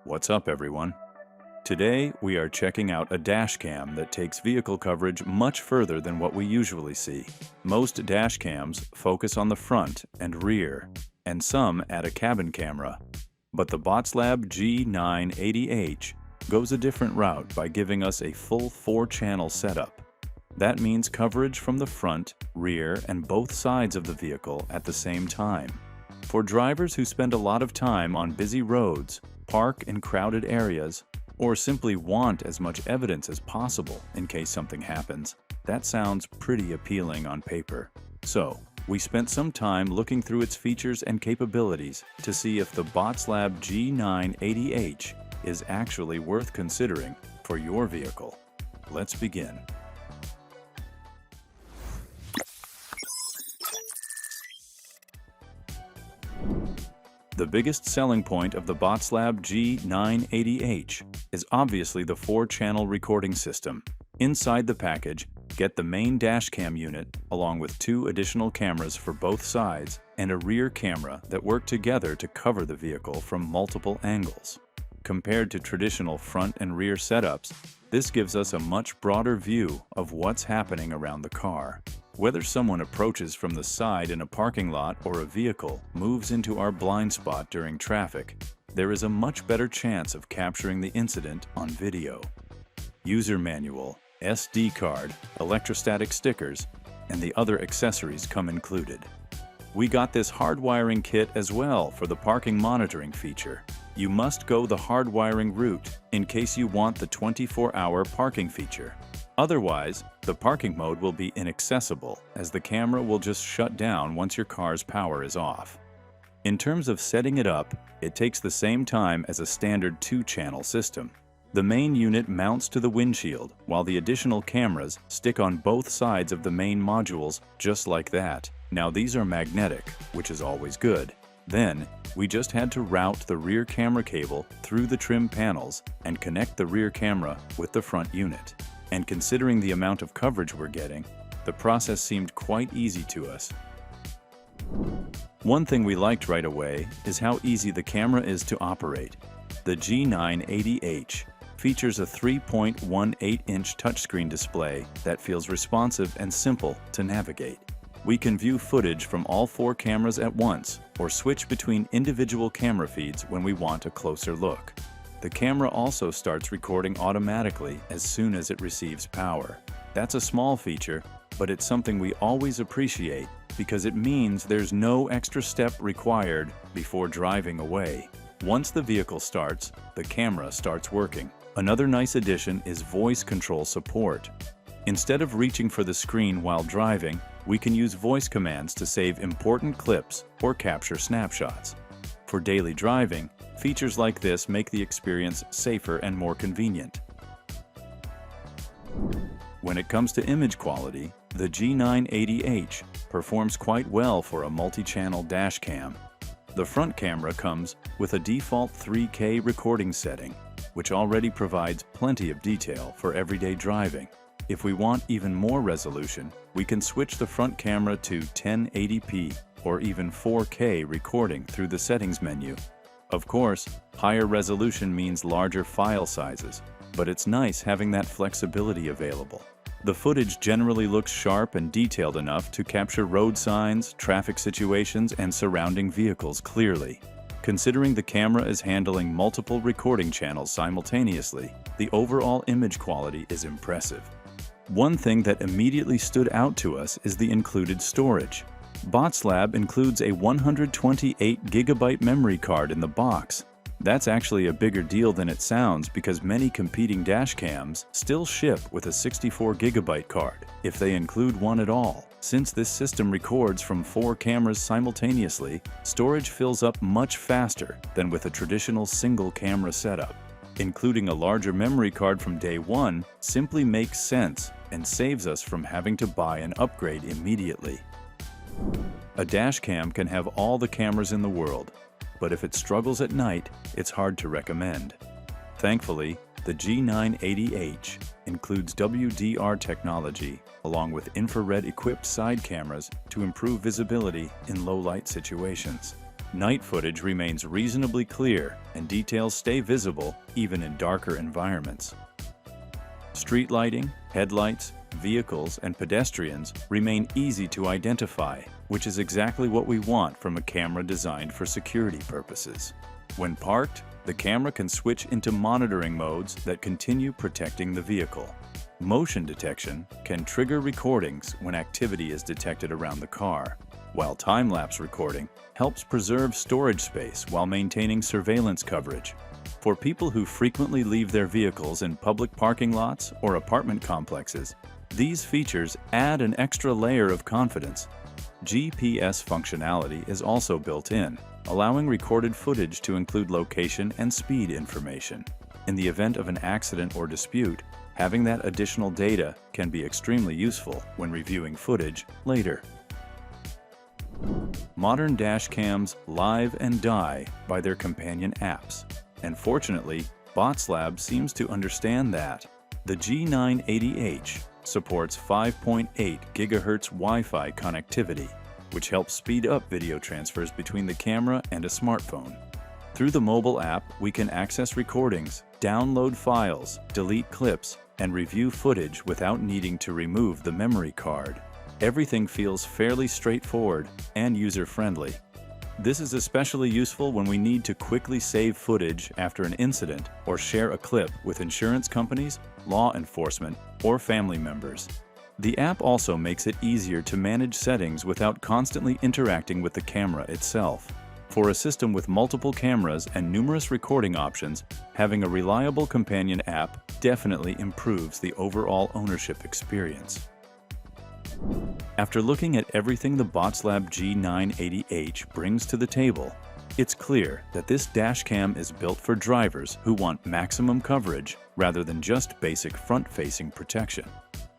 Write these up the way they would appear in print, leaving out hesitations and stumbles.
What's up, everyone? Today, we are checking out a dash cam that takes vehicle coverage much further than what we usually see. Most dash cams focus on the front and rear, and some add a cabin camera. But the Botslab G980H goes a different route by giving us a full 4-channel setup. That means coverage from the front, rear, and both sides of the vehicle at the same time. For drivers who spend a lot of time on busy roads, park in crowded areas, or simply want as much evidence as possible in case something happens, that sounds pretty appealing on paper. So, we spent some time looking through its features and capabilities to see if the Botslab G980H is actually worth considering for your vehicle. Let's begin. The biggest selling point of the Botslab G980H is obviously the 4-channel recording system. Inside the package, get the main dashcam unit along with 2 additional cameras for both sides and a rear camera that work together to cover the vehicle from multiple angles. Compared to traditional front and rear setups, this gives us a much broader view of what's happening around the car. Whether someone approaches from the side in a parking lot or a vehicle moves into our blind spot during traffic, there is a much better chance of capturing the incident on video. User manual, SD card, electrostatic stickers, and the other accessories come included. We got this hardwiring kit as well for the parking monitoring feature. You must go the hardwiring route in case you want the 24-hour parking feature. Otherwise, the parking mode will be inaccessible as the camera will just shut down once your car's power is off. In terms of setting it up, it takes the same time as a standard 2-channel system. The main unit mounts to the windshield while the additional cameras stick on both sides of the main modules just like that. Now these are magnetic, which is always good. Then, we just had to route the rear camera cable through the trim panels and connect the rear camera with the front unit. And considering the amount of coverage we're getting, the process seemed quite easy to us. One thing we liked right away is how easy the camera is to operate. The G980H features a 3.18-inch touchscreen display that feels responsive and simple to navigate. We can view footage from all 4 cameras at once or switch between individual camera feeds when we want a closer look. The camera also starts recording automatically as soon as it receives power. That's a small feature, but it's something we always appreciate because it means there's no extra step required before driving away. Once the vehicle starts, the camera starts working. Another nice addition is voice control support. Instead of reaching for the screen while driving, we can use voice commands to save important clips or capture snapshots. For daily driving, features like this make the experience safer and more convenient. When it comes to image quality, the G980H performs quite well for a multi-channel dash cam. The front camera comes with a default 3K recording setting, which already provides plenty of detail for everyday driving. If we want even more resolution, we can switch the front camera to 1080p or even 4K recording through the settings menu. Of course, higher resolution means larger file sizes, but it's nice having that flexibility available. The footage generally looks sharp and detailed enough to capture road signs, traffic situations, and surrounding vehicles clearly. Considering the camera is handling multiple recording channels simultaneously, the overall image quality is impressive. One thing that immediately stood out to us is the included storage. Botslab includes a 128GB memory card in the box. That's actually a bigger deal than it sounds because many competing dashcams still ship with a 64GB card, if they include one at all. Since this system records from 4 cameras simultaneously, storage fills up much faster than with a traditional single camera setup. Including a larger memory card from day one simply makes sense and saves us from having to buy an upgrade immediately. A dashcam can have all the cameras in the world, but if it struggles at night, it's hard to recommend. Thankfully, the G980H includes WDR technology along with infrared-equipped side cameras to improve visibility in low-light situations. Night footage remains reasonably clear and details stay visible even in darker environments. Street lighting, headlights, vehicles, and pedestrians remain easy to identify, which is exactly what we want from a camera designed for security purposes. When parked, the camera can switch into monitoring modes that continue protecting the vehicle. Motion detection can trigger recordings when activity is detected around the car, while time-lapse recording helps preserve storage space while maintaining surveillance coverage. For people who frequently leave their vehicles in public parking lots or apartment complexes, these features add an extra layer of confidence. GPS functionality is also built in, allowing recorded footage to include location and speed information. In the event of an accident or dispute, having that additional data can be extremely useful when reviewing footage later. Modern dashcams live and die by their companion apps, and fortunately, Botslab seems to understand that. The G980H supports 5.8 GHz Wi-Fi connectivity, which helps speed up video transfers between the camera and a smartphone. Through the mobile app, we can access recordings, download files, delete clips, and review footage without needing to remove the memory card. Everything feels fairly straightforward and user-friendly. This is especially useful when we need to quickly save footage after an incident or share a clip with insurance companies, law enforcement, or family members. The app also makes it easier to manage settings without constantly interacting with the camera itself. For a system with multiple cameras and numerous recording options, having a reliable companion app definitely improves the overall ownership experience. After looking at everything the Botslab G980H brings to the table, it's clear that this dashcam is built for drivers who want maximum coverage rather than just basic front-facing protection.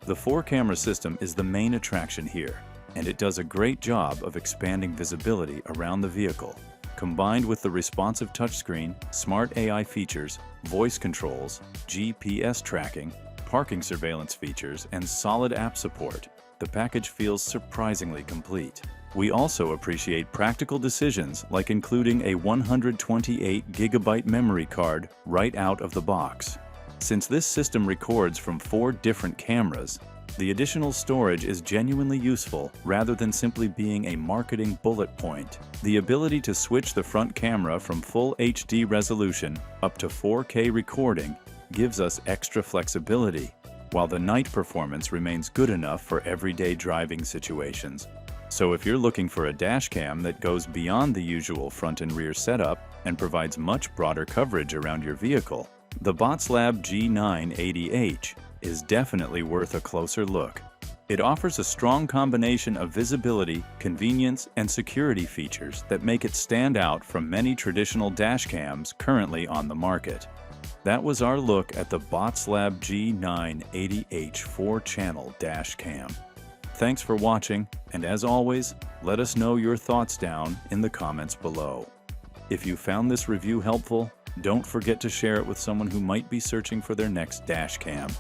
The 4-camera system is the main attraction here, and it does a great job of expanding visibility around the vehicle. Combined with the responsive touchscreen, smart AI features, voice controls, GPS tracking, parking surveillance features, and solid app support, the package feels surprisingly complete. We also appreciate practical decisions like including a 128 GB memory card right out of the box. Since this system records from 4 different cameras, the additional storage is genuinely useful rather than simply being a marketing bullet point. The ability to switch the front camera from full HD resolution up to 4K recording gives us extra flexibility, while the night performance remains good enough for everyday driving situations. So if you're looking for a dashcam that goes beyond the usual front and rear setup and provides much broader coverage around your vehicle, the Botslab G980H is definitely worth a closer look. It offers a strong combination of visibility, convenience, and security features that make it stand out from many traditional dashcams currently on the market. That was our look at the Botslab G980H 4-channel dashcam. Thanks for watching, and as always, let us know your thoughts down in the comments below. If you found this review helpful, don't forget to share it with someone who might be searching for their next dashcam.